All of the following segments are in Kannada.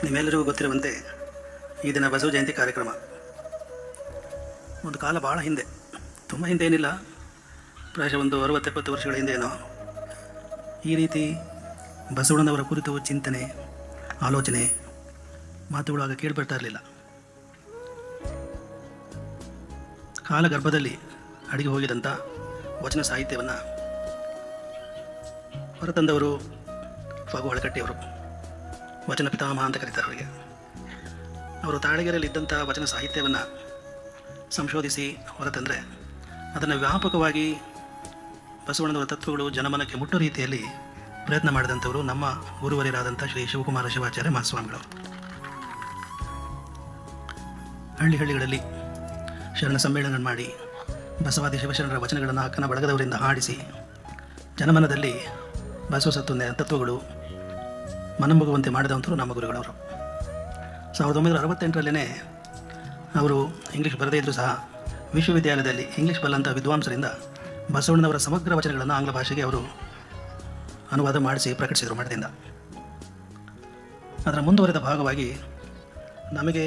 ನಿಮ್ಮೆಲ್ಲರಿಗೂ ಗೊತ್ತಿರುವಂತೆ ಈ ದಿನ ಬಸವ ಜಯಂತಿ ಕಾರ್ಯಕ್ರಮ ಒಂದು ಕಾಲ ಭಾಳ ಹಿಂದೆ, ತುಂಬ ಹಿಂದೆ ಏನಿಲ್ಲ, ಪ್ರಾಯಶಃ ಒಂದು 60-70 ವರ್ಷಗಳ ಹಿಂದೆನೋ ಈ ರೀತಿ ಬಸವಣ್ಣನವರ ಕುರಿತು ಚಿಂತನೆ, ಆಲೋಚನೆ, ಮಾತುಗಳು ಆಗ ಕೇಳಿಬರ್ತಾ ಇರಲಿಲ್ಲ. ಕಾಲಗರ್ಭದಲ್ಲಿ ಅಡಿಗೆ ಹೋಗಿದಂಥ ವಚನ ಸಾಹಿತ್ಯವನ್ನು ಹೊರತಂದವರು ಫಗು ಹಳಕಟ್ಟಿಯವರು, ವಚನ ಪಿತಾಮಹ ಅಂತ ಕರೀತಾರೆ ಅವರಿಗೆ. ಅವರು ತಾಳಗೆರೆಯಲ್ಲಿದ್ದಂಥ ವಚನ ಸಾಹಿತ್ಯವನ್ನು ಸಂಶೋಧಿಸಿ ಹೊರತಂದರೆ ಅದನ್ನು ವ್ಯಾಪಕವಾಗಿ ಬಸವಣ್ಣನವರ ತತ್ವಗಳು ಜನಮನಕ್ಕೆ ಮುಟ್ಟೋ ರೀತಿಯಲ್ಲಿ ಪ್ರಯತ್ನ ಮಾಡಿದಂಥವರು ನಮ್ಮ ಗುರುವರಿಯರಾದಂಥ ಶ್ರೀ ಶಿವಕುಮಾರ ಶಿವಾಚಾರ್ಯ ಮಹಾಸ್ವಾಮಿಗಳವರು. ಹಳ್ಳಿಗಳಲ್ಲಿ ಶರಣ ಸಮ್ಮೇಳನ ಮಾಡಿ ಬಸವಾದಿ ಶಿವಶರಣರ ವಚನಗಳನ್ನು ಅಕ್ಕನ ಬಳಗದವರಿಂದ ಹಾಡಿಸಿ ಜನಮನದಲ್ಲಿ ಬಸವ ತತ್ವಗಳು ಮನಮುಗುವಂತೆ ಮಾಡಿದಂಥರು ನಮ್ಮ ಗುರುಗಳವರು. 1968ರಲ್ಲೇ ಅವರು ಇಂಗ್ಲೀಷ್ ಬರದೇ ಇದ್ದರೂ ಸಹ ವಿಶ್ವವಿದ್ಯಾಲಯದಲ್ಲಿ ಇಂಗ್ಲೀಷ್ ಬಲ್ಲಂಥ ವಿದ್ವಾಂಸರಿಂದ ಬಸವಣ್ಣನವರ ಸಮಗ್ರ ವಚನಗಳನ್ನು ಆಂಗ್ಲ ಭಾಷೆಗೆ ಅವರು ಅನುವಾದ ಮಾಡಿಸಿ ಪ್ರಕಟಿಸಿದರು ಮಠದಿಂದ. ಅದರ ಮುಂದುವರೆದ ಭಾಗವಾಗಿ ನಮಗೆ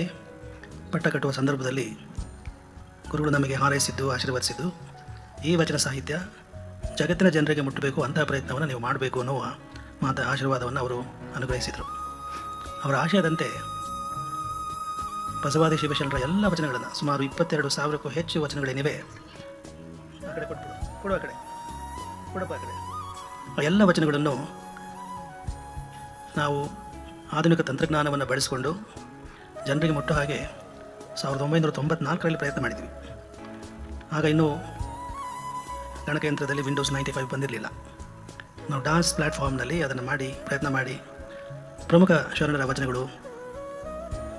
ಪಟ್ಟ ಕಟ್ಟುವ ಸಂದರ್ಭದಲ್ಲಿ ಗುರುಗಳು ನಮಗೆ ಹಾರೈಸಿದ್ದು, ಆಶೀರ್ವದಿಸಿದ್ದು, ಈ ವಚನ ಸಾಹಿತ್ಯ ಜಗತ್ತಿನ ಜನರಿಗೆ ಮುಟ್ಟಬೇಕು, ಅಂತಹ ಪ್ರಯತ್ನವನ್ನು ನೀವು ಮಾಡಬೇಕು ಅನ್ನುವ ಮಾತು ಆಶೀರ್ವಾದವನ್ನು ಅವರು ಅನುಗ್ರಹಿಸಿದರು. ಅವರ ಆಶಯದಂತೆ ಬಸವಾದಿ ಶಿವಶರಣರ ಎಲ್ಲ ವಚನಗಳನ್ನು, ಸುಮಾರು 22,000ಕ್ಕೂ ಹೆಚ್ಚು ವಚನಗಳೇನಿವೆ, ಆ ಕಡೆ ಕೊಡಪ್ಪ ಆ ಕಡೆ, ಆ ಎಲ್ಲ ವಚನಗಳನ್ನು ನಾವು ಆಧುನಿಕ ತಂತ್ರಜ್ಞಾನವನ್ನು ಬಳಸಿಕೊಂಡು ಜನರಿಗೆ ಮುಟ್ಟೋ ಹಾಗೆ 1994ರಲ್ಲಿ ಪ್ರಯತ್ನ ಮಾಡಿದ್ವಿ. ಆಗ ಇನ್ನೂ ಗಣಕಯಂತ್ರದಲ್ಲಿ ವಿಂಡೋಸ್ 95 ಬಂದಿರಲಿಲ್ಲ. ನಾವು ಡಾನ್ಸ್ ಪ್ಲ್ಯಾಟ್ಫಾರ್ಮ್ನಲ್ಲಿ ಅದನ್ನು ಪ್ರಯತ್ನ ಮಾಡಿ ಪ್ರಮುಖ ಶರಣರ ವಚನಗಳು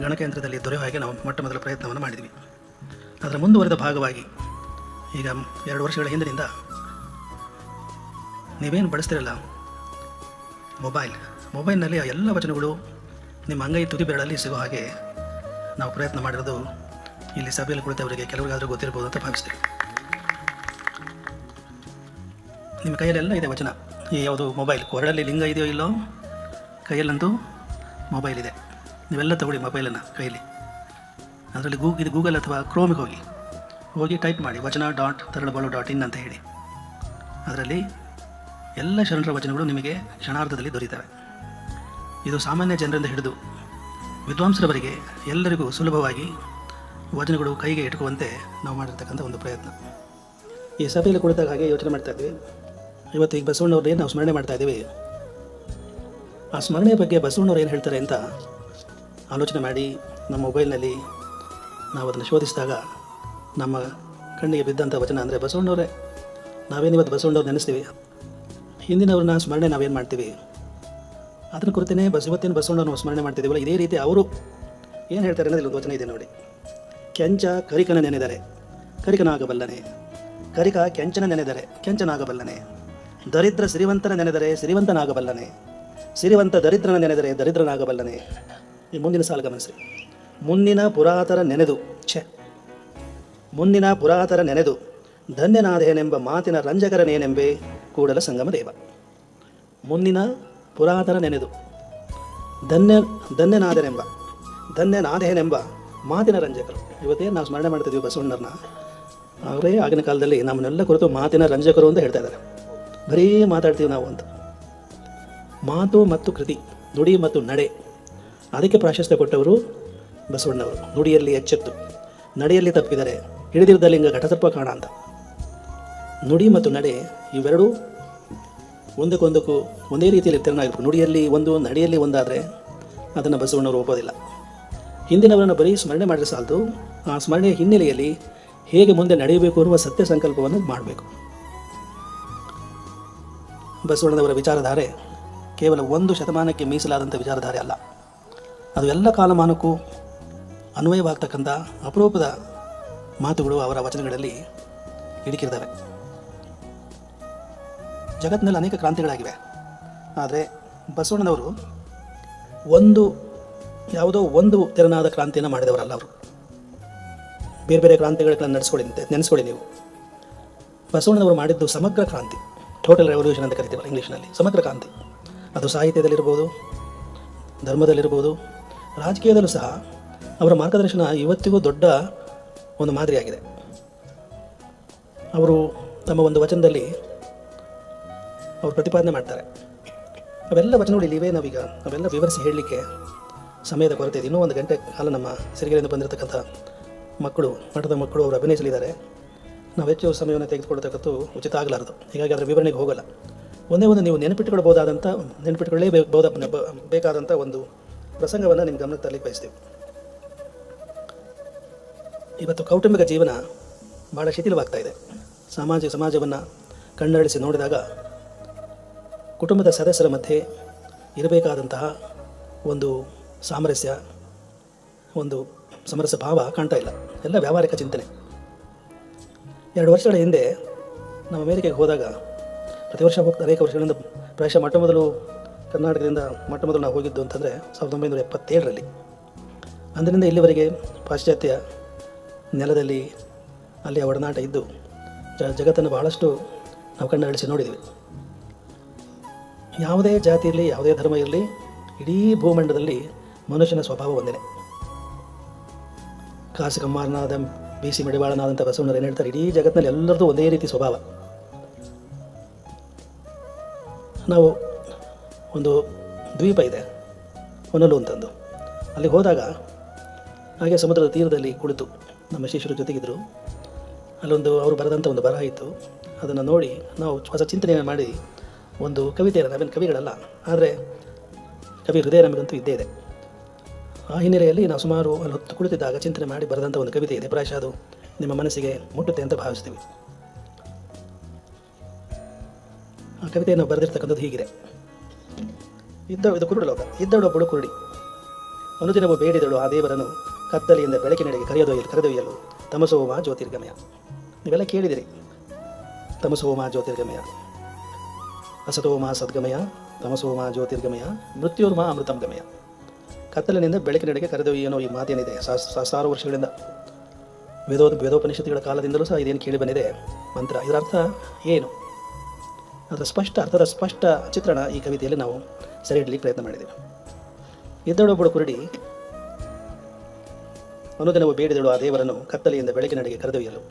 ಗಣಕಯಂತ್ರದಲ್ಲಿ ದೊರೆಯುವ ಹಾಗೆ ನಾವು ಮೊಟ್ಟ ಮೊದಲ ಪ್ರಯತ್ನವನ್ನು ಮಾಡಿದ್ವಿ. ಅದರ ಮುಂದುವರೆದ ಭಾಗವಾಗಿ ಈಗ 2 ವರ್ಷಗಳ ಹಿಂದಿನಿಂದ ನೀವೇನು ಬಳಸ್ತಿರಲ್ಲ ಮೊಬೈಲ್ನಲ್ಲಿ ಆ ಎಲ್ಲ ವಚನಗಳು ನಿಮ್ಮ ಅಂಗೈ ತುದಿ ಬೆರಳಲ್ಲಿ ಸಿಗೋ ಹಾಗೆ ನಾವು ಪ್ರಯತ್ನ ಮಾಡಿರೋದು ಇಲ್ಲಿ ಸಭೆಯಲ್ಲಿ ಕುಳಿತವರಿಗೆ ಕೆಲವರಿಗಾದರೂ ಗೊತ್ತಿರ್ಬೋದು ಅಂತ ಭಾವಿಸ್ತೀವಿ. ನಿಮ್ಮ ಕೈಯಲ್ಲೆಲ್ಲ ಇದೆ ವಚನ. ಈ ಯಾವುದು ಮೊಬೈಲ್, ಕೊರಳಲ್ಲಿ ಲಿಂಗ ಇದೆಯೋ ಇಲ್ಲೋ, ಕೈಯಲ್ಲಂತೂ ಮೊಬೈಲ್ ಇದೆ. ನೀವೆಲ್ಲ ತಗೊಳ್ಳಿ ಮೊಬೈಲನ್ನು ಕೈಯಲ್ಲಿ, ಅದರಲ್ಲಿ ಗೂಗಲ್ ಅಥವಾ ಕ್ರೋಮಿಗೆ ಹೋಗಿ ಟೈಪ್ ಮಾಡಿ wachana.tharalbalu.in ಅಂತ ಹೇಳಿ. ಅದರಲ್ಲಿ ಎಲ್ಲ ಶರಣರ ವಚನಗಳು ನಿಮಗೆ ಕ್ಷಣಾರ್ಧದಲ್ಲಿ ದೊರೀತವೆ. ಇದು ಸಾಮಾನ್ಯ ಜನರಿಂದ ಹಿಡಿದು ವಿದ್ವಾಂಸರವರೆಗೆ ಎಲ್ಲರಿಗೂ ಸುಲಭವಾಗಿ ವಚನಗಳು ಕೈಗೆ ಇಟ್ಕುವಂತೆ ನಾವು ಮಾಡಿರ್ತಕ್ಕಂಥ ಒಂದು ಪ್ರಯತ್ನ. ಈ ಸಭೆಯಲ್ಲಿ ಕುಳಿತಾಗ ಹಾಗೆ ಯೋಚನೆ ಮಾಡ್ತಾ ಇದ್ವಿ, ಇವತ್ತು ಈಗ ಬಸವಣ್ಣವ್ರು ಏನು ನಾವು ಸ್ಮರಣೆ ಮಾಡ್ತಾ ಇದ್ದೀವಿ, ಆ ಸ್ಮರಣೆಯ ಬಗ್ಗೆ ಬಸವಣ್ಣವ್ರು ಏನು ಹೇಳ್ತಾರೆ ಅಂತ ಆಲೋಚನೆ ಮಾಡಿ ನಮ್ಮ ಮೊಬೈಲ್ನಲ್ಲಿ ನಾವು ಅದನ್ನು ಶೋಧಿಸಿದಾಗ ನಮ್ಮ ಕಣ್ಣಿಗೆ ಬಿದ್ದಂಥ ವಚನ ಅಂದರೆ ಬಸವಣ್ಣವರೇ. ನಾವೇನಿವತ್ತು ಬಸವಣ್ಣವ್ರು ನೆನೆಸ್ತೀವಿ, ಹಿಂದಿನವ್ರನ್ನ ಸ್ಮರಣೆ ನಾವೇನು ಮಾಡ್ತೀವಿ ಅದನ್ನು ಕುರಿತೇ ಇವತ್ತಿನ ಬಸವಣ್ಣವ್ರನ್ನ ಸ್ಮರಣೆ ಮಾಡ್ತಿದ್ದೀವಲ್ಲ, ಇದೇ ರೀತಿ ಅವರು ಏನು ಹೇಳ್ತಾರೆ ಅನ್ನೋದು ಒಂದು ವಚನ ಇದೆ ನೋಡಿ. ಕೆಂಚ ಕರಿಕನ ನೆನೆದರೆ ಕರಿಕನಾಗಬಲ್ಲನೆ, ಕರಿಕ ಕೆಂಚನ ನೆನೆದರೆ ಕೆಂಚನಾಗಬಲ್ಲನೆ, ದರಿದ್ರ ಸಿರಿವಂತನ ನೆನೆದರೆ ಸಿರಿವಂತನಾಗಬಲ್ಲನೆ, ಸಿರಿವಂತ ದರಿದ್ರನ ನೆನೆದರೆ ದರಿದ್ರನಾಗಬಲ್ಲನೆ. ಈ ಮುಂದಿನ ಸಾಲು ಗಮನಿಸಿ. ಮುಂದಿನ ಪುರಾತರ ನೆನೆದು ಧನ್ಯನಾದೇನೆಂಬ ಮಾತಿನ ರಂಜಕರನೇನೆಂಬೆ ಕೂಡಲ ಸಂಗಮ ದೇವ. ಮುಂದಿನ ಪುರಾತರ ನೆನೆದು ಧನ್ಯನಾದೇನೆಂಬ ಮಾತಿನ ರಂಜಕರು. ಇವತ್ತೇ ನಾವು ಸ್ಮರಣೆ ಮಾಡ್ತಿದ್ವಿ ಬಸವಣ್ಣರನ್ನ, ಅವರೇ ಆಗಿನ ಕಾಲದಲ್ಲಿ ನಮ್ಮನ್ನೆಲ್ಲ ಕುರಿತು ಮಾತಿನ ರಂಜಕರು ಅಂತ ಹೇಳ್ತಾ ಇದ್ದಾರೆ. ಬರೀ ಮಾತಾಡ್ತೀವಿ ನಾವು ಅಂತ. ಮಾತು ಮತ್ತು ಕೃತಿ, ನುಡಿ ಮತ್ತು ನಡೆ, ಅದಕ್ಕೆ ಪ್ರಾಶಸ್ತ್ಯ ಕೊಟ್ಟವರು ಬಸವಣ್ಣವರು. ನುಡಿಯಲ್ಲಿ ಎಚ್ಚೆತ್ತು, ನಡೆಯಲ್ಲಿ ತಪ್ಪಿದರೆ ಹಿಡಿದಿದ್ದ ಲಿಂಗ ಘಟಸರ್ಪ ಕಾಣ ಅಂತ. ನುಡಿ ಮತ್ತು ನಡೆ ಇವೆರಡೂ ಒಂದಕ್ಕೊಂದಕ್ಕೂ ಒಂದೇ ರೀತಿಯಲ್ಲಿ ತೆರನಾಗಿರ್ಬೇಕು. ನುಡಿಯಲ್ಲಿ ಒಂದು, ನಡೆಯಲ್ಲಿ ಒಂದಾದರೆ ಅದನ್ನು ಬಸವಣ್ಣವರು ಒಪ್ಪೋದಿಲ್ಲ. ಹಿಂದಿನವರನ್ನು ಬರೀ ಸ್ಮರಣೆ ಮಾಡಿದ್ರೆ ಸಾಲದು, ಆ ಸ್ಮರಣೆಯ ಹಿನ್ನೆಲೆಯಲ್ಲಿ ಹೇಗೆ ಮುಂದೆ ನಡೆಯಬೇಕು ಅನ್ನುವ ಸತ್ಯ ಸಂಕಲ್ಪವನ್ನು ಮಾಡಬೇಕು. ಬಸವಣ್ಣನವರ ವಿಚಾರಧಾರೆ ಕೇವಲ ಒಂದು ಶತಮಾನಕ್ಕೆ ಮೀಸಲಾದಂಥ ವಿಚಾರಧಾರೆ ಅಲ್ಲ, ಅದು ಎಲ್ಲ ಕಾಲಮಾನಕ್ಕೂ ಅನ್ವಯವಾಗ್ತಕ್ಕಂಥ ಅಪರೂಪದ ಮಾತುಗಳು ಅವರ ವಚನಗಳಲ್ಲಿ ಇಡುಕಿರ್ತವೆ. ಜಗತ್ತಿನಲ್ಲಿ ಅನೇಕ ಕ್ರಾಂತಿಗಳಾಗಿವೆ, ಆದರೆ ಬಸವಣ್ಣನವರು ಯಾವುದೋ ಒಂದು ತೆರನಾದ ಕ್ರಾಂತಿಯನ್ನು ಮಾಡಿದವರಲ್ಲ. ಅವರು ಬೇರೆ ಬೇರೆ ಕ್ರಾಂತಿಗಳನ್ನ ನೆನೆಸ್ಕೊಳ್ಳಿ ನೀವು. ಬಸವಣ್ಣನವರು ಮಾಡಿದ್ದು ಸಮಗ್ರ ಕ್ರಾಂತಿ, ಟೋಟಲ್ ರೆವಲ್ಯೂಷನ್ ಅಂತ ಕರಿತೀವಲ್ಲ ಇಂಗ್ಲೀಷ್ನಲ್ಲಿ. ಸಮಗ್ರ ಕ್ರಾಂತಿ, ಅದು ಸಾಹಿತ್ಯದಲ್ಲಿರ್ಬೋದು, ಧರ್ಮದಲ್ಲಿರ್ಬೋದು, ರಾಜಕೀಯದಲ್ಲೂ ಸಹ ಅವರ ಮಾರ್ಗದರ್ಶನ ಇವತ್ತಿಗೂ ದೊಡ್ಡ ಒಂದು ಮಾದರಿಯಾಗಿದೆ. ಅವರು ತಮ್ಮ ಒಂದು ವಚನದಲ್ಲಿ ಅವರು ಪ್ರತಿಪಾದನೆ ಮಾಡ್ತಾರೆ. ಅವೆಲ್ಲ ವಚನಗಳು ಇಲ್ಲಿವೆ. ನಾವೀಗ ಅವೆಲ್ಲ ವಿವರಿಸಿ ಹೇಳಲಿಕ್ಕೆ ಸಮಯದ ಕೊರತೆ ಇದೆ. ಇನ್ನೂ 1 ಗಂಟೆ ಕಾಲ ನಮ್ಮ ಸಿರಿಗೆರೆಯಿಂದ ಬಂದಿರತಕ್ಕಂಥ ಮಕ್ಕಳು, ಮಠದ ಮಕ್ಕಳು ಅವರು ಅಭಿನಯಿಸಲಿದ್ದಾರೆ. ನಾವು ಹೆಚ್ಚು ಸಮಯವನ್ನು ತೆಗೆದುಕೊಳ್ತಕ್ಕಂಥ ಉಚಿತ ಆಗಲಾರದು. ಹೀಗಾಗಿ ಅದರ ವಿವರಣೆಗೆ ಹೋಗಲ್ಲ. ಒಂದೇ ಒಂದು ನೀವು ಬೇಕಾದಂಥ ಒಂದು ಪ್ರಸಂಗವನ್ನು ನಿಮ್ಮ ಗಮನಕ್ಕೆ ತರಲಿಕ್ಕೆ ಬಯಸ್ತೀವಿ. ಇವತ್ತು ಕೌಟುಂಬಿಕ ಜೀವನ ಭಾಳ ಶಿಥಿಲವಾಗ್ತಾ ಇದೆ. ಸಮಾಜವನ್ನು ಕಣ್ಣರಳಿಸಿ ನೋಡಿದಾಗ ಕುಟುಂಬದ ಸದಸ್ಯರ ಮಧ್ಯೆ ಇರಬೇಕಾದಂತಹ ಒಂದು ಸಾಮರಸ್ಯ, ಒಂದು ಸಮರಸ ಭಾವ ಕಾಣ್ತಾ ಇಲ್ಲ. ಎಲ್ಲ ವ್ಯಾವಹಾರಿಕ ಚಿಂತನೆ. 2 ವರ್ಷಗಳ ಹಿಂದೆ ನಾವು ಅಮೇರಿಕೆಗೆ ಹೋದಾಗ, ಪ್ರತಿ ವರ್ಷ ಅನೇಕ ವರ್ಷಗಳಿಂದ ಪ್ರಾಯಶಃ ಕರ್ನಾಟಕದಿಂದ ನಾವು ಹೋಗಿದ್ದು ಅಂತಂದರೆ 1977ರಲ್ಲಿ. ಅಂದಿನಿಂದ ಇಲ್ಲಿವರೆಗೆ ಪಾಶ್ಚಾತ್ಯ ನೆಲದಲ್ಲಿ ಅಲ್ಲಿಯ ಒಡನಾಟ ಇದ್ದು ಜಗತ್ತನ್ನು ಬಹಳಷ್ಟು ನಾವು ಕಣ್ಣರಳಿಸಿ ನೋಡಿದ್ದೀವಿ. ಯಾವುದೇ ಜಾತಿ ಇರಲಿ, ಯಾವುದೇ ಧರ್ಮ ಇರಲಿ, ಇಡೀ ಭೂಮಂಡಲದಲ್ಲಿ ಮನುಷ್ಯನ ಸ್ವಭಾವ ಒಂದೇ. ಕಾಸಿ ಕಮ್ಮಾರನಾದ, ಬೀಸಿ ಮಡಿವಾಳನಾದಂಥ ಬಸವಣ್ಣರು ಏನು ಹೇಳ್ತಾರೆ, ಇಡೀ ಜಗತ್ತಿನಲ್ಲಿ ಎಲ್ಲರದ್ದು ಒಂದೇ ರೀತಿ ಸ್ವಭಾವ. ನಾವು ಒಂದು ದ್ವೀಪ ಇದೆ, ಹೊನಲು ಅಂತಂದು, ಅಲ್ಲಿಗೆ ಹೋದಾಗ ಹಾಗೆ ಸಮುದ್ರದ ತೀರದಲ್ಲಿ ಕುಳಿತು ನಮ್ಮ ಶಿಷ್ಯರು ಜೊತೆಗಿದ್ದರು. ಅಲ್ಲೊಂದು ಅವರು ಬರೆದಂಥ ಒಂದು ಬರಹ ಇತ್ತು. ಅದನ್ನು ನೋಡಿ ನಾವು ಹೊಸ ಚಿಂತನೆಯನ್ನು ಮಾಡಿ ಒಂದು ಕವಿತೆಯನ್ನು, ನಾವೇನು ಕವಿಗಳಲ್ಲ, ಆದರೆ ಕವಿ ಹೃದಯ ನಮಗಂತೂ ಇದ್ದೇ ಇದೆ. ಆ ಹಿನ್ನೆಲೆಯಲ್ಲಿ ನಾವು ಸುಮಾರು ಅಲ್ಲಿ ಹೊತ್ತು ಕುಳಿತಿದ್ದಾಗ ಚಿಂತನೆ ಮಾಡಿ ಬರೆದಂಥ ಒಂದು ಕವಿತೆ ಇದೆ. ಪ್ರಾಯಶಃ ಅದು ನಿಮ್ಮ ಮನಸ್ಸಿಗೆ ಮುಟ್ಟುತ್ತೆ ಅಂತ ಭಾವಿಸ್ತೀವಿ. ಆ ಕವಿತೆಯನ್ನು ಬರೆದಿರ್ತಕ್ಕಂಥದ್ದು ಹೀಗಿದೆ. ಇದು ಕುರುಡಲೋಕ. ಇದ್ದವಳೊಬ್ಬಳು ಕುರುಡಿ, ಅನುದಿನವೂ ಬೇಡಿದಳು ಆ ದೇವರನ್ನು, ಕತ್ತಲೆಯಿಂದ ಬೆಳಕಿನೆಡೆಗೆ ಕರೆದೊಯ್ಯಲು ತಮಸೋಮ ಜ್ಯೋತಿರ್ಗಮಯ. ನೀವೆಲ್ಲ ಕೇಳಿದಿರಿ, ತಮಸೋಮ ಜ್ಯೋತಿರ್ಗಮಯ, ಅಸತೋಮ ಸದ್ಗಮಯ, ತಮಸೋಮ ಜ್ಯೋತಿರ್ಗಮಯ, ಮೃತ್ಯೋರ್ಮ ಅಮೃತಂ ಗಮಯ. ಕತ್ತಲಿನಿಂದ ಬೆಳಕಿನೆಡೆಗೆ ಕರೆದೊಯ್ಯನೋ ಈ ಮಾತೇನಿದೆ, ಸಹಸ್ರಾರು ವರ್ಷಗಳಿಂದ ವೇದೋಪನಿಷತ್ತುಗಳ ಕಾಲದಿಂದಲೂ ಸಹ ಇದೇನು ಕೇಳಿ ಬಂದಿದೆ ಮಂತ್ರ. ಇದರ ಅರ್ಥ ಏನು? ಅರ್ಥದ ಸ್ಪಷ್ಟ ಚಿತ್ರಣ ಈ ಕವಿತೆಯಲ್ಲಿ ನಾವು ಸೆರೆ ಹಿಡಲಿಕ್ಕೆ ಪ್ರಯತ್ನ ಮಾಡಿದ್ದೇವೆ. ಇದ್ದಳೊಬ್ಬಳು ಕುರುಡಿ, ಅನುದಿನವೂ ಬೇಡಿದಳು ಆ ದೇವರನ್ನು, ಕತ್ತಲೆಯಿಂದ ಬೆಳಕಿನೆಡೆಗೆ ಕರೆದೊಯ್ಯಲು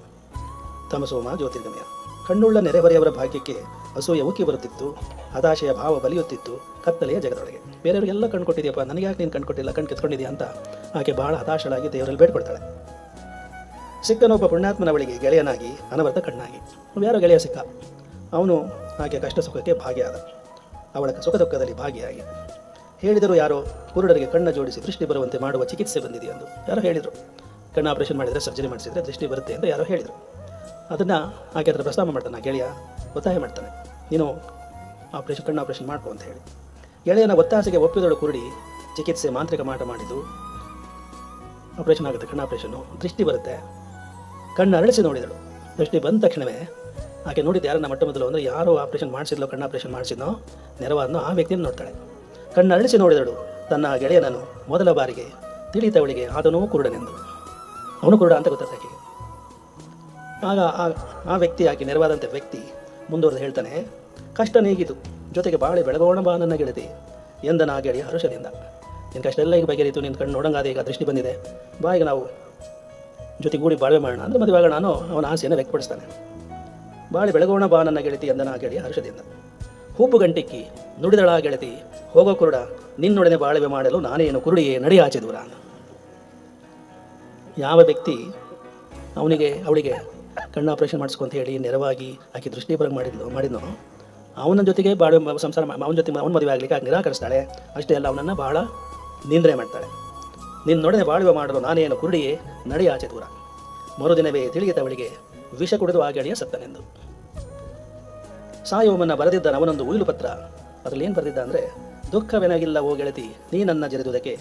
ತಮಸೋಮ ಜ್ಯೋತಿರ್ಗಮಯ. ಕಣ್ಣುಳ್ಳ ನೆರೆಹೊರೆಯವರ ಭಾಗ್ಯಕ್ಕೆ ಅಸೂಯೆ ಉಕ್ಕಿ ಬರುತ್ತಿತ್ತು, ಹತಾಶೆಯ ಭಾವ ಬಲಿಯುತ್ತಿತ್ತು ಕತ್ತಲೆಯ ಜಗದೊಳಗೆ. ಬೇರೆಯವರಿಗೆಲ್ಲ ಕಣ್ಣು ಕೊಟ್ಟಿದೆಯಪ್ಪ, ನನಗೆ ಯಾಕೆ ನೀನು ಕಣ್ಣು ಕೊಟ್ಟಿಲ್ಲ, ಕಣ್ಣು ಕಿತ್ಕೊಂಡಿದೆಯಾ ಅಂತ ಆಕೆ ಬಹಳ ಹತಾಶಳಾಗಿ ದೇವರಲ್ಲಿ ಬೇಡ್ಕೊಳ್ತಾಳೆ. ಸಿಕ್ಕನೊಬ್ಬ ಪುಣ್ಯಾತ್ಮನ ಬಳಿಗೆ ಗೆಳೆಯನಾಗಿ ಅನವರ್ತ ಕಣ್ಣಾಗಿ. ಯಾರೋ ಗೆಳೆಯ ಸಿಕ್ಕ, ಅವನು ಆಕೆ ಕಷ್ಟ ಸುಖಕ್ಕೆ ಭಾಗಿಯಾದ, ಅವಳ ಸುಖ ದುಃಖದಲ್ಲಿ ಭಾಗಿಯಾಗಿ. ಹೇಳಿದರು ಯಾರೋ, ಕುರುಡರಿಗೆ ಕಣ್ಣ ಜೋಡಿಸಿ ದೃಷ್ಟಿ ಬರುವಂತೆ ಮಾಡುವ ಚಿಕಿತ್ಸೆ ಬಂದಿದೆ ಎಂದು ಯಾರೋ ಹೇಳಿದರು. ಕಣ್ಣು ಆಪರೇಷನ್ ಮಾಡಿದರೆ, ಸರ್ಜರಿ ಮಾಡಿಸಿದರೆ ದೃಷ್ಟಿ ಬರುತ್ತೆ ಅಂತ ಯಾರೋ ಹೇಳಿದರು. ಅದನ್ನು ಆಕೆ ಅದರ ಪ್ರಸ್ತಾವ ಮಾಡ್ತಾನೆ. ಗೆಳೆಯ ಒತ್ತಾಯ ಮಾಡ್ತಾನೆ, ನೀನು ಕಣ್ಣು ಆಪರೇಷನ್ ಮಾಡ್ಕೊ ಅಂತ ಹೇಳಿ. ಗೆಳೆಯನ ಒತ್ತಾಸೆಗೆ ಒಪ್ಪಿದಳು ಕುರುಡಿ. ಚಿಕಿತ್ಸೆ ಮಾಂತ್ರಿಕ ಮಾಟ ಮಾಡಿದ್ದು, ಆಪರೇಷನ್ ಆಗುತ್ತೆ, ಕಣ್ಣು ಆಪರೇಷನ್ನು, ದೃಷ್ಟಿ ಬರುತ್ತೆ. ಕಣ್ಣು ಅರಳಿಸಿ ನೋಡಿದಳು. ದೃಷ್ಟಿ ಬಂದ ತಕ್ಷಣವೇ ಆಕೆ ನೋಡಿದ್ದು ಯಾರನ್ನ ಮೊಟ್ಟ ಮೊದಲು ಅಂದರೆ ಯಾರೋ ಆಪರೇಷನ್ ಮಾಡಿಸಿದ್ಲೋ, ಕಣ್ಣು ಆಪರೇಷನ್ ಮಾಡಿಸಿದ್ನೋ, ನೆರವಾದನೋ ಆ ವ್ಯಕ್ತಿಯನ್ನು ನೋಡ್ತಾಳೆ. ಕಣ್ಣು ಅರಳಿಸಿ ನೋಡಿದಳು ತನ್ನ ಗೆಳೆಯನನ್ನು. ಮೊದಲ ಬಾರಿಗೆ ತಿಳಿತವಳಿಗೆ ಆತನೂ ಕುರುಡನೆಂದು. ಅವನು ಕುರುಡ ಅಂತ ಗೊತ್ತಾಗಿ. ಆಗ ಆ ವ್ಯಕ್ತಿ, ಆಕೆ ನೆರವಾದಂಥ ವ್ಯಕ್ತಿ ಮುಂದುವರೆದು ಹೇಳ್ತಾನೆ, ಕಷ್ಟ ನೀಗಿತು, ಜೊತೆಗೆ ಬಾಳೆ ಬೆಳಗೋಣ ಬಾ ನನ್ನ ಗೆಳತಿ ಎಂದನ ಆ ಗೆಳೆಯ ಹರುಷದಿಂದ. ನಿನ್ನ ಕಷ್ಟ ಎಲ್ಲ ಈಗ ಬಗೆಹರಿತು, ನಿನ್ನ ಕಣ್ಣು ನೋಡಂಗಾದ, ಈಗ ದೃಷ್ಟಿ ಬಂದಿದೆ, ಬಾ ಈಗ ನಾವು ಜೊತೆಗೂಡಿ ಬಾಳ್ವೆ ಮಾಡೋಣ ಅಂದರೆ ಮದುವೆ ಆಗೋಣ ಅನ್ನೋ ಅವನ ಆಸೆಯನ್ನು ವ್ಯಕ್ತಪಡಿಸ್ತಾನೆ. ಬಾಳೆ ಬೆಳಗೋಣ ಬಾ ನನ್ನ ಗೆಳತಿ ಎಂದನ ಆ ಗೆಳೆಯ ಹರುಷದಿಂದ. ಹೂಪು ಗಂಟಿಕ್ಕಿ ನುಡಿದಳ ಆ ಗೆಳತಿ, ಹೋಗೋ ಕುರುಡ, ನಿನ್ನೊಡನೆ ಬಾಳ್ವೆ ಮಾಡಲು ನಾನೇನು ಕುರುಡಿಯೇ, ನಡೆಯಾಚೆ ದೂರ. ಯಾವ ವ್ಯಕ್ತಿ ಅವಳಿಗೆ ಕಣ್ಣು ಆಪರೇಷನ್ ಮಾಡಿಸ್ಕೊಂತ ಹೇಳಿ ನೆರವಾಗಿ ಆಕೆ ದೃಷ್ಟಿ ಬರಂಗೆ ಮಾಡಿದ್ನೋ ಅವನ ಜೊತೆಗೆ ಸಂಸಾರ, ಅವನ ಜೊತೆ ಅವನ ಮದುವೆ ಆಗಲಿಕ್ಕೆ ಆಕೆ ನಿರಾಕರಿಸ್ತಾಳೆ. ಅಷ್ಟೇ ಅಲ್ಲ, ಅವನನ್ನು ಬಹಳ ನಿಂದನೆ ಮಾಡ್ತಾಳೆ. ನಿನ್ನೊಡನೆ ಬಾಳುವೆ ಮಾಡಲು ನಾನೇನು ಕುರುಡಿಯೇ, ನಡೆಯಾಚೆ ದೂರ. ಮರುದಿನವೇ ತಿಳಿಯಿತವಳಿಗೆ ವಿಷ ಕುಡಿದು ಆ ಗೆಳೆಯ ಸತ್ತನೆಂದು. ಸಾಯೋಮನ್ನ ಬರೆದಿದ್ದಾನೆ ಅವನೊಂದು ಉಯಿಲು ಪತ್ರ. ಅದರಲ್ಲಿ ಏನು ಬರೆದಿದ್ದ ಅಂದರೆ, ದುಃಖವೆನಗಿಲ್ಲ ಓ ಗೆಳತಿ ನೀ ನನ್ನ ಜರಿದುದಕ್ಕೆ,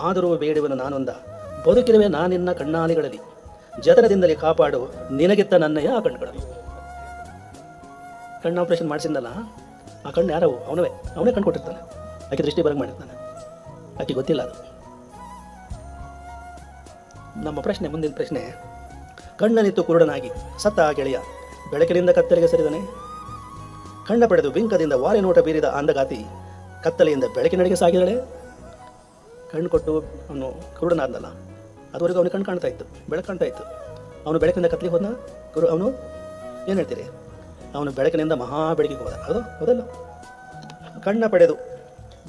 ಆದರೂ ಬೇಡುವನು ನಾನೊಂದ, ಬದುಕಿರುವೆ ನಾನಿನ್ನ ಕಣ್ಣಾಲಿಗಳಲ್ಲಿ, ಜತನದಿಂದಲೇ ಕಾಪಾಡು ನಿನಗಿತ್ತ ನನ್ನಯ್ಯ ಆ ಕಣ್ಣುಗಳನ್ನು. ಕಣ್ಣು ಆಪರೇಷನ್ ಮಾಡಿಸಿದ್ನಲ್ಲ, ಆ ಕಣ್ಣು ಯಾರವು? ಅವನೇ ಕಣ್ಣು ಕೊಟ್ಟಿರ್ತಾನೆ. ಆಕೆ ದೃಷ್ಟಿ ಬರಂಗೆ ಮಾಡಿರ್ತಾನೆ. ಆಕೆ ಗೊತ್ತಿಲ್ಲ ಅದು. ನಮ್ಮ ಪ್ರಶ್ನೆ, ಮುಂದಿನ ಪ್ರಶ್ನೆ, ಕಣ್ಣನಿತ್ತು ಕುರುಡನಾಗಿ ಸತ್ತ ಆ ಗೆಳೆಯ ಬೆಳಕಿನಿಂದ ಕತ್ತಲೆಗೆ ಸರಿದನೆ. ಕಣ್ಣ ಪಡೆದು ಬಿಂಕದಿಂದ ವಾರೆ ನೋಟ ಬೀರಿದ ಅಂದಗಾತಿ ಕತ್ತಲೆಯಿಂದ ಬೆಳಕಿನಡೆಗೆ ಸಾಗಿದಳೆ. ಕಣ್ಣು ಕೊಟ್ಟು ಅವನು ಕುರುಡನಾದ್ನಲ್ಲ, ಅದುವರೆಗೂ ಅವನಿಗೆ ಕಣ್ಣು ಕಾಣ್ತಾ ಇತ್ತು, ಬೆಳಕು ಕಾಣ್ತಾ ಇತ್ತು. ಅವನು ಬೆಳಕಿಂದ ಕತ್ಲಿಗೆ ಹೋದ, ಅವನು ಏನು ಹೇಳ್ತೀರಿ, ಅವನು ಬೆಳಕಿನಿಂದ ಮಹಾ ಬೆಳಕಿಗೆ ಹೋದ. ಹೌದಲ್ಲ? ಕಣ್ಣ ಪಡೆದು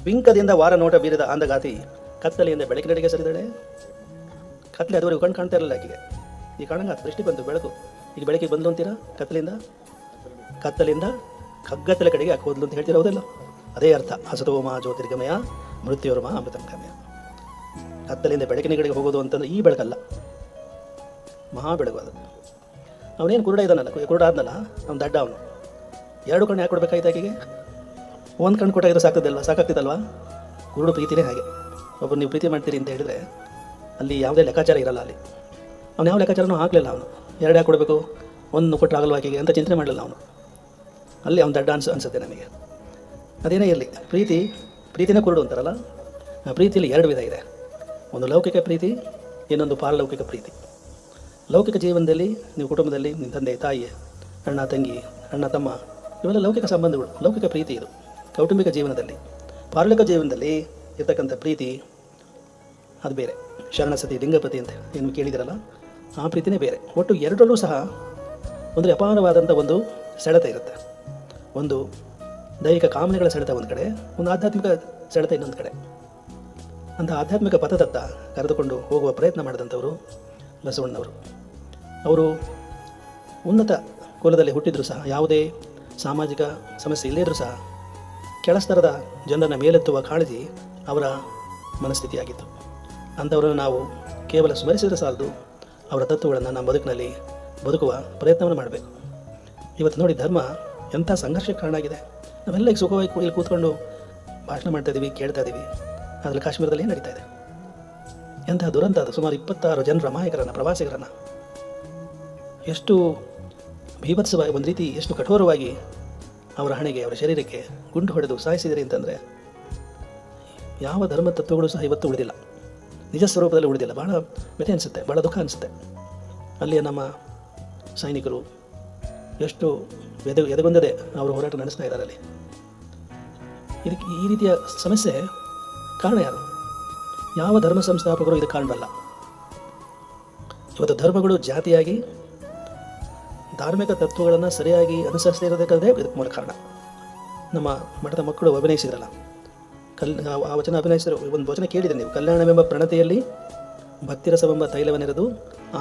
ಬಿಂಕದಿಂದ ವಾರ ನೋಟ ಬೀರಿದ ಅಂದಗಾತಿ ಕತ್ತಲೆಯಿಂದ ಬೆಳಕಿನೆಡೆಗೆ ಸರಿದಳೆ. ಕತ್ತಲೆ ಅದುವರೆಗೂ ಕಣ್ಣು ಕಾಣ್ತಾ ಇರಲಿಲ್ಲ ಆಕೆಗೆ. ಈ ಕಾರಣಂಗ ದೃಷ್ಟಿ ಬಂತು, ಬೆಳಕು. ಈಗ ಬೆಳಕಿಗೆ ಬಂದು ಅಂತೀರಾ, ಕತ್ತಲಿಂದ ಕಗ್ಗತ್ತಲೆ ಕಡೆಗೆ ಆಕೆ ಹೋದ್ಲು ಅಂತ ಹೇಳ್ತೀರ. ಹೌದಲ್ಲ? ಅದೇ ಅರ್ಥ. ಹಸತೋಮ ಜ್ಯೋತಿರ್ಗಮಯ ಮೃತ್ಯೋರ್ಮ ಅಮೃತಂ ಗಮಯ. ಕತ್ತಲಿಂದ ಬೆಳಕಿನ ಕಡೆಗೆ ಹೋಗೋದು ಅಂತಂದ್ರೆ ಈ ಬೆಳಕಲ್ಲ, ಮಹಾ ಬೆಳಕು ಅದು. ಅವನೇನು ಕುರುಡ ಇದ್ದಾನಲ್ಲ, ಕುರುಡ ಆದ್ನಲ್ಲ, ಅವ್ನು ದಡ್ಡ. ಅವನು 2 ಕಣ್ಣು ಯಾಕೆ ಕೊಡಬೇಕಾಯ್ತು ಆಕೆಗೆ? 1 ಕಣ್ಣು ಕೊಟ್ಟಾಗಿದ್ರೆ ಸಾಕಾಗ್ತಿದ್ದಲ್ವಾ? ಕುರುಡು ಪ್ರೀತಿನೇ ಹಾಗೆ. ಒಬ್ಬರು ನೀವು ಪ್ರೀತಿ ಮಾಡ್ತೀರಿ ಅಂತ ಹೇಳಿದರೆ ಅಲ್ಲಿ ಯಾವುದೇ ಲೆಕ್ಕಾಚಾರ ಇರಲ್ಲ. ಅಲ್ಲಿ ಅವನು ಯಾವ ಲೆಕ್ಕಾಚಾರನೂ ಹಾಕಲಿಲ್ಲ. ಅವನು 2 ಯಾಕೆ ಕೊಡಬೇಕು, 1 ಕೊಟ್ಟರೆ ಆಗಲ್ವ ಆಕೆಗೆ ಅಂತ ಚಿಂತನೆ ಮಾಡಲಿಲ್ಲ ಅವನು. ಅಲ್ಲಿ ಅವ್ನು ದಡ್ಡ ಅನಿಸುತ್ತೆ ನನಗೆ. ಅದೇನೇ ಇರಲಿ, ಪ್ರೀತಿನೇ ಕುರುಡು ಅಂತಾರಲ್ಲ. ಆ ಪ್ರೀತಿಯಲ್ಲಿ 2 ವಿಧ ಇದೆ. ಒಂದು ಲೌಕಿಕ ಪ್ರೀತಿ, ಇನ್ನೊಂದು ಪಾರಲೌಕಿಕ ಪ್ರೀತಿ. ಲೌಕಿಕ ಜೀವನದಲ್ಲಿ ನೀವು ಕುಟುಂಬದಲ್ಲಿ ನಿಮ್ಮ ತಂದೆ ತಾಯಿ, ಅಣ್ಣ ತಂಗಿ, ಅಣ್ಣ ತಮ್ಮ, ಇವೆಲ್ಲ ಲೌಕಿಕ ಸಂಬಂಧಗಳು, ಲೌಕಿಕ ಪ್ರೀತಿ ಇದು ಕೌಟುಂಬಿಕ ಜೀವನದಲ್ಲಿ. ಪಾರಲೌಕಿಕ ಜೀವನದಲ್ಲಿ ಇರ್ತಕ್ಕಂಥ ಪ್ರೀತಿ ಅದು ಬೇರೆ. ಶರಣಸತಿ ಲಿಂಗಪತಿ ಅಂತ ಏನು ಕೇಳಿದಿರಲ್ಲ, ಆ ಪ್ರೀತಿನೇ ಬೇರೆ. ಒಟ್ಟು 2ರಲ್ಲೂ ಸಹ ಒಂದು ಅಪಾರವಾದಂಥ ಒಂದು ಸೆಳೆತ ಇರುತ್ತೆ. ಒಂದು ದೈಹಿಕ ಕಾಮನೆಗಳ ಸೆಳೆತ ಒಂದು ಕಡೆ, ಒಂದು ಆಧ್ಯಾತ್ಮಿಕ ಸೆಳೆತ ಇನ್ನೊಂದು ಕಡೆ. ಅಂಥ ಆಧ್ಯಾತ್ಮಿಕ ಪಥದತ್ತ ಕರೆದುಕೊಂಡು ಹೋಗುವ ಪ್ರಯತ್ನ ಮಾಡಿದಂಥವರು ಬಸವಣ್ಣನವರು. ಅವರು ಉನ್ನತ ಕುಲದಲ್ಲಿ ಹುಟ್ಟಿದರೂ ಸಹ, ಯಾವುದೇ ಸಾಮಾಜಿಕ ಸಮಸ್ಯೆ ಇಲ್ಲದಿದ್ದರೂ ಸಹ ಕೆಳಸ್ತರದ ಜನರನ್ನು ಮೇಲೆತ್ತುವ ಕಾಳಜಿ ಅವರ ಮನಸ್ಥಿತಿಯಾಗಿತ್ತು. ಅಂಥವರನ್ನು ನಾವು ಕೇವಲ ಸ್ಮರಿಸಿದರೆ ಸಾಲದು, ಅವರ ತತ್ವಗಳನ್ನು ನಮ್ಮ ಬದುಕಿನಲ್ಲಿ ಬದುಕುವ ಪ್ರಯತ್ನವನ್ನು ಮಾಡಬೇಕು. ಇವತ್ತು ನೋಡಿ, ಧರ್ಮ ಎಂಥ ಸಂಘರ್ಷಕ್ಕೆ ಕಾರಣ ಆಗಿದೆ. ನಾವೆಲ್ಲ ಈಗ ಸುಖವಾಗಿ ಇಲ್ಲಿ ಕೂತ್ಕೊಂಡು ಭಾಷಣ ಮಾಡ್ತಾ ಇದ್ದೀವಿ, ಕೇಳ್ತಾ ಇದ್ದೀವಿ. ಅದರಲ್ಲಿ ಕಾಶ್ಮೀರದಲ್ಲಿ ಏನು ನಡೀತಾ ಇದೆ? ಎಂತಹ ದುರಂತ ಅದು. ಸುಮಾರು 26 ಜನರ ಅಮಾಯಕರನ್ನು, ಪ್ರವಾಸಿಗರನ್ನು ಎಷ್ಟು ಭೀಭತ್ಸವಾಗಿ, ಒಂದು ರೀತಿ ಎಷ್ಟು ಕಠೋರವಾಗಿ ಅವರ ಹಣೆಗೆ, ಅವರ ಶರೀರಕ್ಕೆ ಗುಂಡು ಹೊಡೆದು ಸಾಯಿಸಿದಿರಿ ಅಂತಂದರೆ, ಯಾವ ಧರ್ಮ ತತ್ವಗಳು ಸಹ ಇವತ್ತು ಉಳಿದಿಲ್ಲ, ನಿಜ ಸ್ವರೂಪದಲ್ಲಿ ಉಳಿದಿಲ್ಲ. ಭಾಳ ವ್ಯಥೆ ಅನಿಸುತ್ತೆ, ಭಾಳ ದುಃಖ ಅನಿಸುತ್ತೆ. ಅಲ್ಲಿಯ ನಮ್ಮ ಸೈನಿಕರು ಎಷ್ಟು ಎದೆಗೊಂದದೆ ಅವರು ಹೋರಾಟ ನಡೆಸ್ತಾ ಇದ್ದಾರೆ. ಅಲ್ಲಿ ಇದಕ್ಕೆ ಈ ರೀತಿಯ ಸಮಸ್ಯೆ ಕಾರಣ ಯಾರು? ಯಾವ ಧರ್ಮ ಸಂಸ್ಥಾಪಕರು ಇದಕ್ಕೆ ಕಾರಣವಲ್ಲ. ಇವತ್ತು ಧರ್ಮಗಳು ಜಾತಿಯಾಗಿ ಧಾರ್ಮಿಕ ತತ್ವಗಳನ್ನು ಸರಿಯಾಗಿ ಅನುಸರಿಸದೇ ಇರೋದಕ್ಕಾದ್ರೆ ಇದಕ್ಕೆ ಮೂಲ ಕಾರಣ. ನಮ್ಮ ಮಠದ ಮಕ್ಕಳು ಅಭಿನಯಿಸಿದ್ರಲ್ಲ, ಆ ವಚನ ಅಭಿನಯಿಸಿದ್ರು. ಒಂದು ವಚನ ಕೇಳಿದರೆ ನೀವು, ಕಲ್ಯಾಣವೆಂಬ ಪ್ರಣತೆಯಲ್ಲಿ ಭಕ್ತಿರಸವೆಂಬ ತೈಲವನ್ನೆರೆದು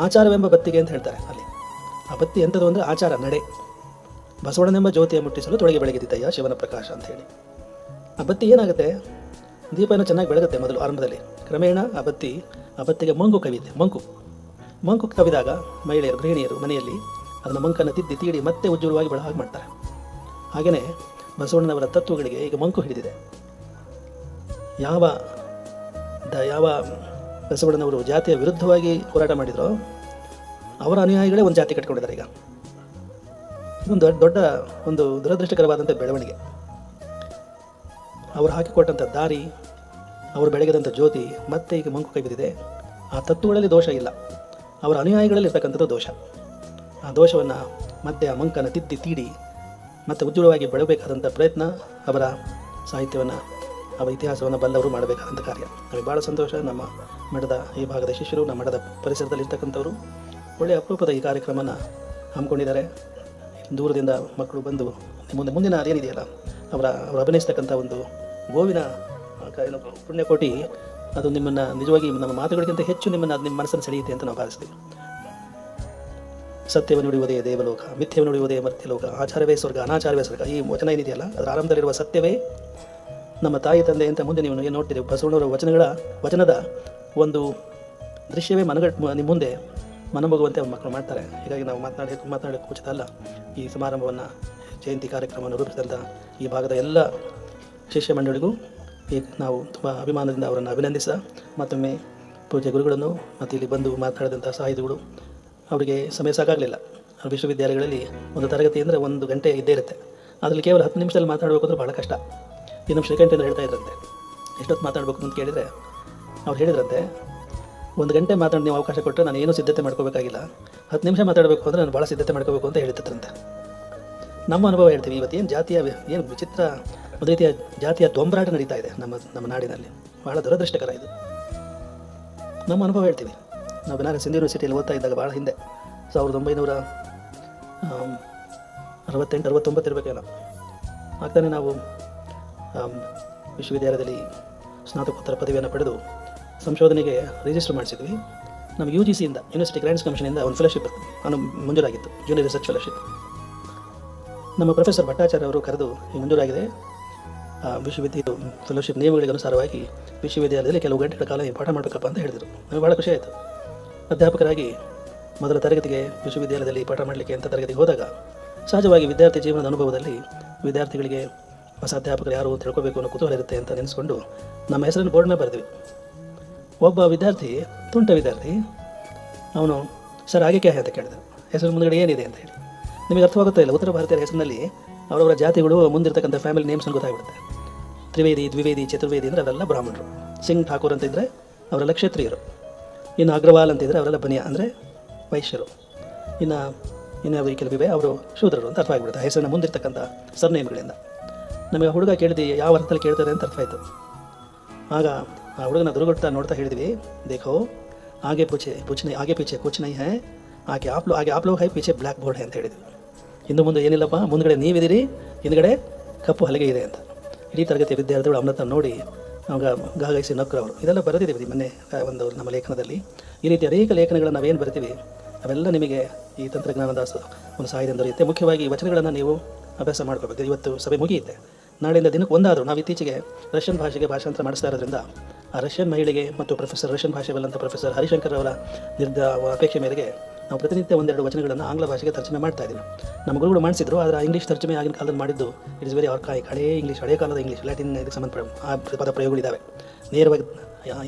ಆಚಾರವೆಂಬ ಬತ್ತಿಗೆ ಅಂತ ಹೇಳ್ತಾರೆ. ಅಲ್ಲಿ ಆ ಬತ್ತಿ ಎಂಥದ್ದು ಅಂದರೆ ಆಚಾರ, ನಡೆ. ಬಸವಣ್ಣನೆಂಬ ಜ್ಯೋತಿಯ ಮುಟ್ಟಿಸಲು ತೊಳಗೆ ಬೆಳಗಿದಿತ್ತಯ್ಯ ಶಿವನ ಪ್ರಕಾಶ ಅಂತ ಹೇಳಿ. ಆ ಬತ್ತಿ ಏನಾಗುತ್ತೆ, ದೀಪ ಏನೋ ಚೆನ್ನಾಗಿ ಬೆಳಗುತ್ತೆ ಮೊದಲು ಆರಂಭದಲ್ಲಿ, ಕ್ರಮೇಣ ಆ ಬತ್ತಿಗೆ ಮಂಕು ಕವಿದಾಗ ಮಹಿಳೆಯರು, ಗೃಹಿಣಿಯರು ಮನೆಯಲ್ಲಿ ಅದನ್ನು ಮಂಕನ್ನು ತೀಡಿ ಮತ್ತೆ ಉಜ್ವಲವಾಗಿ ಬೆಳ ಹಾಗೆ ಮಾಡ್ತಾರೆ. ಹಾಗೆಯೇ ಬಸವಣ್ಣನವರ ತತ್ವಗಳಿಗೆ ಈಗ ಮಂಕು ಹಿಡಿದಿದೆ. ಯಾವ ಬಸವಣ್ಣನವರು ಜಾತಿಯ ವಿರುದ್ಧವಾಗಿ ಹೋರಾಟ ಮಾಡಿದರೋ ಅವರ ಅನುಯಾಯಿಗಳೇ ಒಂದು ಜಾತಿ ಕಟ್ಕೊಂಡಿದ್ದಾರೆ. ಈಗ ಇದೊಂದು ದೊಡ್ಡ ಒಂದು ದುರದೃಷ್ಟಕರವಾದಂಥ ಬೆಳವಣಿಗೆ. ಅವರು ಹಾಕಿಕೊಟ್ಟಂಥ ದಾರಿ, ಅವರು ಬೆಳಗಿದಂಥ ಜ್ಯೋತಿ ಮತ್ತೆ ಈಗ ಮಂಕು ಕೈ ಬಿದ್ದಿದೆ. ಆ ತತ್ವಗಳಲ್ಲಿ ದೋಷ ಇಲ್ಲ, ಅವರ ಅನುಯಾಯಿಗಳಲ್ಲಿ ಇರ್ತಕ್ಕಂಥದ್ದು ದೋಷ. ಆ ದೋಷವನ್ನು ಮತ್ತೆ ಆ ಮಂಕನ್ನು ತೀಡಿ ಮತ್ತು ಉಜ್ವಲವಾಗಿ ಬೆಳಬೇಕಾದಂಥ ಪ್ರಯತ್ನ ಅವರ ಸಾಹಿತ್ಯವನ್ನು, ಅವರ ಇತಿಹಾಸವನ್ನು ಬಲ್ಲವರು ಮಾಡಬೇಕಾದಂಥ ಕಾರ್ಯ. ನಮಗೆ ಭಾಳ ಸಂತೋಷ. ನಮ್ಮ ಮಠದ ಈ ಭಾಗದ ಶಿಷ್ಯರು, ನಮ್ಮ ಮಠದ ಪರಿಸರದಲ್ಲಿ ಇರ್ತಕ್ಕಂಥವರು ಒಳ್ಳೆಯ ಅಪರೂಪದ ಈ ಕಾರ್ಯಕ್ರಮನ ಹಮ್ಮಿಕೊಂಡಿದ್ದಾರೆ. ದೂರದಿಂದ ಮಕ್ಕಳು ಬಂದು ಮುಂದಿನ ಅದೇನಿದೆಯಲ್ಲ, ಅವರು ಅಭಿನಯಿಸ್ತಕ್ಕಂಥ ಒಂದು ಗೋವಿನ ಪುಣ್ಯಕೋಟಿ, ಅದು ನಿಮ್ಮನ್ನು ನಿಜವಾಗಿ ನಮ್ಮ ಮಾತುಗಳಿಗಿಂತ ಹೆಚ್ಚು ನಿಮ್ಮ ಮನಸ್ಸನ್ನು ಸೆಳೆಯುತ್ತೆ ಅಂತ ನಾವು ಭಾವಿಸ್ತೀವಿ. ಸತ್ಯವನ್ನು ನುಡಿಯುವುದೇ ದೇವಲೋಕ, ಮಿಥ್ಯವನ್ನು ನುಡಿಯುವುದೇ ಮರ್ತ್ಯಲೋಕ, ಆಚಾರವೇ ಸ್ವರ್ಗ, ಅನಾಚಾರವೇ ಸ್ವರ್ಗ. ಈ ವಚನ ಏನಿದೆಯಲ್ಲ, ಅದರ ಆರಂಭದಲ್ಲಿರುವ ಸತ್ಯವೇ ನಮ್ಮ ತಾಯಿ ತಂದೆ ಅಂತ ಮುಂದೆ ನೀವು ಏನು ನೋಡ್ತೀರಿ. ಬಸವಣ್ಣವರ ವಚನದ ಒಂದು ದೃಶ್ಯವೇ ನಿಮ್ಮ ಮುಂದೆ ಮನಮಗುವಂತೆ ಮಕ್ಕಳು ಮಾಡ್ತಾರೆ. ಹೀಗಾಗಿ ನಾವು ಮಾತನಾಡೋಕ್ಕೆ ಉಚಿತ ಅಲ್ಲ. ಈ ಸಮಾರಂಭವನ್ನು, ಜಯಂತಿ ಕಾರ್ಯಕ್ರಮವನ್ನು ರೂಪಿಸಿದಂಥ ಈ ಭಾಗದ ಎಲ್ಲ ಶಿಷ್ಯ ಮಂಡಳಿಗೂ ಈಗ ನಾವು ತುಂಬ ಅಭಿಮಾನದಿಂದ ಅವರನ್ನು ಅಭಿನಂದಿಸ, ಮತ್ತೊಮ್ಮೆ ಪೂಜ್ಯ ಗುರುಗಳನ್ನು ಮತ್ತು ಇಲ್ಲಿ ಬಂದು ಮಾತನಾಡಿದಂಥ ಸಾಹಿತಿಗಳು, ಅವರಿಗೆ ಸಮಯ ಸಾಕಾಗಲಿಲ್ಲ. ವಿಶ್ವವಿದ್ಯಾಲಯಗಳಲ್ಲಿ ಒಂದು ತರಗತಿ ಅಂದರೆ 1 ಗಂಟೆ ಇದ್ದೇ ಇರುತ್ತೆ. ಅದರಲ್ಲಿ ಕೇವಲ 10 ನಿಮಿಷದಲ್ಲಿ ಮಾತಾಡಬೇಕು ಅಂದರೆ ಭಾಳ ಕಷ್ಟ. ನಮ್ಮ ಶ್ರೀಕಂಠೇಂದ್ರ ಹೇಳ್ತಾ ಇದ್ರಂತೆ, ಎಷ್ಟೊತ್ತು ಮಾತಾಡಬೇಕು ಅಂತ ಕೇಳಿದರೆ ಅವ್ರು ಹೇಳಿದ್ರಂತೆ, 1 ಗಂಟೆ ಮಾತಾಡಿ ನೀವು ಅವಕಾಶ ಕೊಟ್ಟರೆ ನಾನು ಏನೂ ಸಿದ್ಧತೆ ಮಾಡ್ಕೋಬೇಕಾಗಿಲ್ಲ, 10 ನಿಮಿಷ ಮಾತಾಡಬೇಕು ಅಂದರೆ ನಾನು ಭಾಳ ಸಿದ್ಧತೆ ಮಾಡ್ಕೋಬೇಕು ಅಂತ ಹೇಳಿದ್ರಂತೆ. ನಮ್ಮ ಅನುಭವ ಹೇಳ್ತೀವಿ. ಇವತ್ತೇನು ವಿಚಿತ್ರ ಒಂದು ರೀತಿಯ ಜಾತಿಯ ದೊಂಬರಾಟ ನಡೀತಾ ಇದೆ ನಮ್ಮ ನಾಡಿನಲ್ಲಿ. ಬಹಳ ದುರದೃಷ್ಟಕರ ಇದು. ನಮ್ಮ ಅನುಭವ ಹೇಳ್ತೀವಿ. ನಾವು ಬನಾರಸ್ ಹಿಂದೂ ಯೂನಿವರ್ಸಿಟಿಯಲ್ಲಿ ಓದ್ತಾ ಇದ್ದಾಗ ಭಾಳ ಹಿಂದೆ 1968-69 ಇರಬೇಕೇನೋ. ಆಗ್ತಾನೆ ನಾವು ವಿಶ್ವವಿದ್ಯಾಲಯದಲ್ಲಿ ಸ್ನಾತಕೋತ್ತರ ಪದವಿಯನ್ನು ಪಡೆದು ಸಂಶೋಧನೆಗೆ ರಿಜಿಸ್ಟರ್ ಮಾಡಿಸಿದ್ವಿ. ನಮಗೆ UGC ಇಂದ ಯೂನಿವರ್ಸಿಟಿ ಗ್ರ್ಯಾಂಟ್ಸ್ ಕಮಿಷನಿಂದ ಒಂದು ಫೆಲೋಶಿಪ್ ಮಂಜೂರಾಗಿತ್ತು, ಜೂನಿಯರ್ ರಿಸರ್ಚ್ ಫೆಲೋಶಿಪ್. ನಮ್ಮ ಪ್ರೊಫೆಸರ್ ಭಟ್ಟಾಚಾರ್ಯ ಅವರು ಕರೆದು ಮಂಜೂರಾಗಿದೆ, ವಿಶ್ವವಿದ್ಯಾಲಯ ಫೆಲೋಶಿಪ್ ನಿಯಮಗಳಿಗೆ ಅನುಸಾರವಾಗಿ ವಿಶ್ವವಿದ್ಯಾಲಯದಲ್ಲಿ ಕೆಲವು ಗಂಟೆಗಳ ಕಾಲ ಪಾಠ ಮಾಡಬೇಕಪ್ಪ ಅಂತ ಹೇಳಿದರು. ನಮಗೆ ಭಾಳ ಖುಷಿ ಆಯಿತು. ಅಧ್ಯಾಪಕರಾಗಿ ಮೊದಲ ತರಗತಿಗೆ ವಿಶ್ವವಿದ್ಯಾಲಯದಲ್ಲಿ ಪಾಠ ಮಾಡಲಿಕ್ಕೆ ಅಂತ ತರಗತಿಗೆ ಹೋದಾಗ ಸಹಜವಾಗಿ ವಿದ್ಯಾರ್ಥಿ ಜೀವನದ ಅನುಭವದಲ್ಲಿ ವಿದ್ಯಾರ್ಥಿಗಳಿಗೆ ಹೊಸ ಅಧ್ಯಾಪಕರು ಯಾರು ತಿಳ್ಕೋಬೇಕು ಅನ್ನೋ ಕುತೂಹಲ ಇರುತ್ತೆ ಅಂತ ನೆನೆಸ್ಕೊಂಡು ನಮ್ಮ ಹೆಸರನ್ನು ಬೋರ್ಡ್ ಮೇಲೆ ಬರೆದ್ವಿ. ಒಬ್ಬ ವಿದ್ಯಾರ್ಥಿ, ತುಂಟ ವಿದ್ಯಾರ್ಥಿ, ಅವನು ಸರ್ ಹಾಗೆ ಕ್ಯಾ ಅಂತ ಕೇಳಿದ, ಹೆಸರು ಮುಂದುಗಡೆ ಏನಿದೆ ಅಂತ ಹೇಳಿ. ನಿಮಗೆ ಅರ್ಥವಾಗುತ್ತಾ ಇಲ್ಲ, ಉತ್ತರ ಭಾರತೀಯರ ಹೆಸರಿನಲ್ಲಿ ಅವರವರ ಜಾತಿಗಳು ಮುಂದಿರ್ತಕ್ಕಂಥ ಫ್ಯಾಮಿಲಿ ನೇಮ್ಸ್ ಅಂತ ಗೊತ್ತಾಗ್ಬಿಡುತ್ತೆ. ತ್ರಿವೇದಿ, ದ್ವಿವೇದಿ, ಚತುರ್ವೇದಿ ಅಂದರೆ ಅವರೆಲ್ಲ ಬ್ರಾಹ್ಮಣರು. ಸಿಂಗ್ ಠಾಕೂರ್ ಅಂತಿದ್ದರೆ ಅವರೆಲ್ಲ ಕ್ಷತ್ರಿಯರು. ಇನ್ನು ಅಗ್ರವಾಲ್ ಅಂತಿದ್ದರೆ ಅವರೆಲ್ಲ ಬನಿಯಾ ಅಂದರೆ ವೈಶ್ಯರು. ಇನ್ನು ಕೆಲವಿವೆ ಅವರು ಶೂದ್ರರು ಅಂತ ಅರ್ಥ ಆಗಿಬಿಡುತ್ತೆ ಹೆಸರಿನ ಮುಂದಿರ್ತಕ್ಕಂಥ ಸರ್ನೇಮ್ಗಳಿಂದ. ನಮಗೆ ಹುಡುಗ ಕೇಳಿದ್ವಿ ಯಾವ ಅರ್ಥದಲ್ಲಿ ಕೇಳ್ತಾರೆ ಅಂತ ಅರ್ಥ ಆಯಿತು. ಆಗ ಆ ಹುಡುಗನ ದುರ್ಗುಟ್ಟ ನೋಡ್ತಾ ಹೇಳಿದ್ವಿ, ದೇಖೋ ಆಗೆ ಪೀಚೆ ಕುಚ್ ನೈ ಹೈ, ಆಗೆ ಆಪ್ ಲೋಗ್ ಹೈ, ಪೀಚೆ ಬ್ಲ್ಯಾಕ್ ಬೋರ್ಡ್ ಹೈ ಅಂತ ಹೇಳಿದ್ವಿ. ಇನ್ನು ಮುಂದೆ ಏನಿಲ್ಲಪ್ಪ, ಮುಂದ್ಗಡೆ ನೀವಿದ್ದೀರಿ, ಹಿಂದ್ಗಡೆ ಕಪ್ಪು ಹಲಗೆ ಇದೆ ಅಂತ. ಇಡೀ ತರಗತಿಯ ವಿದ್ಯಾರ್ಥಿಗಳು ಅವನತ್ತ ನೋಡಿ ಅವಾಗ ಗಾಗೈಸಿ ನಕ್ಕರು ಅವರು. ಇದೆಲ್ಲ ಬರೆದಿದ್ದೀವಿ ಮೊನ್ನೆ ಒಂದು ನಮ್ಮ ಲೇಖನದಲ್ಲಿ. ಈ ರೀತಿ ಅನೇಕ ಲೇಖನಗಳನ್ನು ನಾವೇನು ಬರ್ತೀವಿ ಅವೆಲ್ಲ ನಿಮಗೆ ಈ ತಂತ್ರಜ್ಞಾನದ ಒಂದು ಸಹಾಯದಿಂದ ದೊರೆಯುತ್ತೆ. ಮುಖ್ಯವಾಗಿ ಈ ವಚನಗಳನ್ನು ನೀವು ಅಭ್ಯಾಸ ಮಾಡ್ಕೋಬೇಕು. ಇವತ್ತು ಸಭೆ ಮುಗಿಯುತ್ತೆ, ನಾಳೆಯಿಂದ ದಿನಕ್ಕೆ ಒಂದಾದರೂ ನಾವು ಇತ್ತೀಚೆಗೆ ರಷ್ಯನ್ ಭಾಷೆಗೆ ಭಾಷಾಂತರ ಮಾಡಿಸ್ತಾ ಇರೋದ್ರಿಂದ ಆ ರಷ್ಯನ್ ಮಹಿಳೆಗೆ ಮತ್ತು ರಷ್ಯನ್ ಭಾಷೆ ಬಲ್ಲಂಥ ಪ್ರೊಫೆಸರ್ ಹರಿಶಂಕರ್ ಅವರ ಅಪೇಕ್ಷೆ ಮೇರೆಗೆ ನಾವು ಪ್ರತಿನಿತ್ಯ ಒಂದೆರಡು ವಚನಗಳನ್ನು ಆಂಗ್ಲ ಭಾಷೆಗೆ ತರ್ಜಮೆ ಮಾಡ್ತಾ ಇದ್ದೀವಿ. ನಮ್ಮ ಗುರುಗಳು ಮಾಡಿಸಿದ್ರು, ಆದರೆ ಇಂಗ್ಲೀಷ್ ತರ್ಜಮೆ ಆಗಿನ ಕಾಲದಲ್ಲಿ ಮಾಡಿದ್ದು ಇಟ್ ಇಸ್ ವೆರಿ ಆರ್ಕಾಯಿಕ್, ಹಳೆಯ ಕಾಲದ ಇಂಗ್ಲೀಷ್, ಲ್ಯಾಟಿನ್ ಇದಕ್ಕೆ ಸಂಬಂಧಪಟ್ಟ ಆ ಪದ ಪ್ರಯೋಗಗಳಿದ್ದಾವೆ. ನೇರವಾಗಿ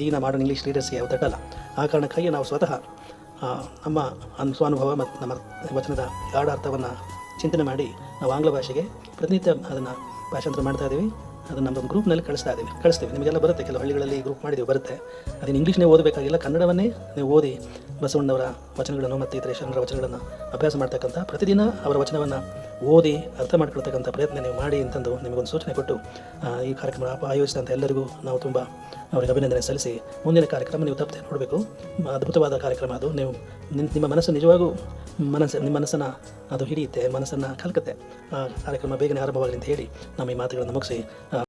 ಈಗಿನ ಮಾಡರ್ನ್ ಇಂಗ್ಲೀಷ್ ಲೀಡರ್ಸ್ಗೆ ಅವು ತಟ್ಟಲ್ಲ. ಆ ಕಾರಣಕ್ಕಾಗಿ ನಾವು ಸ್ವತಃ ನಮ್ಮ ಸ್ವಾನುಭವ ಮತ್ತು ನಮ್ಮ ವಚನದ ಗಾಢ ಅರ್ಥವನ್ನು ಚಿಂತನೆ ಮಾಡಿ ನಾವು ಆಂಗ್ಲ ಭಾಷೆಗೆ ಪ್ರತಿನಿತ್ಯ ಅದನ್ನು ಭಾಷಾಂತರ ಮಾಡ್ತಾ ಇದ್ದೀವಿ. ಅದನ್ನು ನಮ್ಮದೊಂದು ಗ್ರೂಪ್ನಲ್ಲಿ ಕಳಿಸ್ತೀವಿ. ನಿಮಗೆಲ್ಲ ಬರುತ್ತೆ, ಕೆಲವು ಹಳ್ಳಿಗಳಲ್ಲಿ ಗ್ರೂಪ್ ಮಾಡಿದ್ದೀವಿ, ಬರುತ್ತೆ. ಅದನ್ನು ಇಂಗ್ಲೀಷ್ನೇ ಓದಬೇಕಾಗಿಲ್ಲ, ಕನ್ನಡವನ್ನೇ ನೀವು ಓದಿ ಬಸವಣ್ಣವರ ವಚನಗಳನ್ನು ಮತ್ತು ಇತರ ಶರಣರ ವಚನಗಳನ್ನು ಅಭ್ಯಾಸ ಮಾಡ್ತಕ್ಕಂಥ, ಪ್ರತಿದಿನ ಅವರ ವಚನವನ್ನು ಓದಿ ಅರ್ಥ ಮಾಡ್ಕೊಳ್ತಕ್ಕಂಥ ಪ್ರಯತ್ನ ನೀವು ಮಾಡಿ ಅಂತಂದು ನಿಮಗೊಂದು ಸೂಚನೆ ಕೊಟ್ಟು ಈ ಕಾರ್ಯಕ್ರಮ ಆಯೋಜಿಸಿದಂಥ ಎಲ್ಲರಿಗೂ ನಾವು ತುಂಬ ಅವರಿಗೆ ಅಭಿನಂದನೆ ಸಲ್ಲಿಸಿ, ಮುಂದಿನ ಕಾರ್ಯಕ್ರಮ ನೀವು ತಪ್ಪದೆ ನೋಡಬೇಕು. ಅದ್ಭುತವಾದ ಕಾರ್ಯಕ್ರಮ ಅದು. ನೀವು ನಿಮ್ಮ ಮನಸ್ಸು ನಿಜವಾಗೂ ನಿಮ್ಮ ಮನಸ್ಸನ್ನು ಅದು ಹಿಡಿಯುತ್ತೆ, ಮನಸ್ಸನ್ನು ಕಲ್ಕುತ್ತೆ. ಆ ಕಾರ್ಯಕ್ರಮ ಬೇಗನೆ ಆರಂಭವಾಗಲಿ ಅಂತ ಹೇಳಿ ನಮ್ಮ ಈ ಮಾತುಗಳನ್ನು ಮುಗಿಸಿ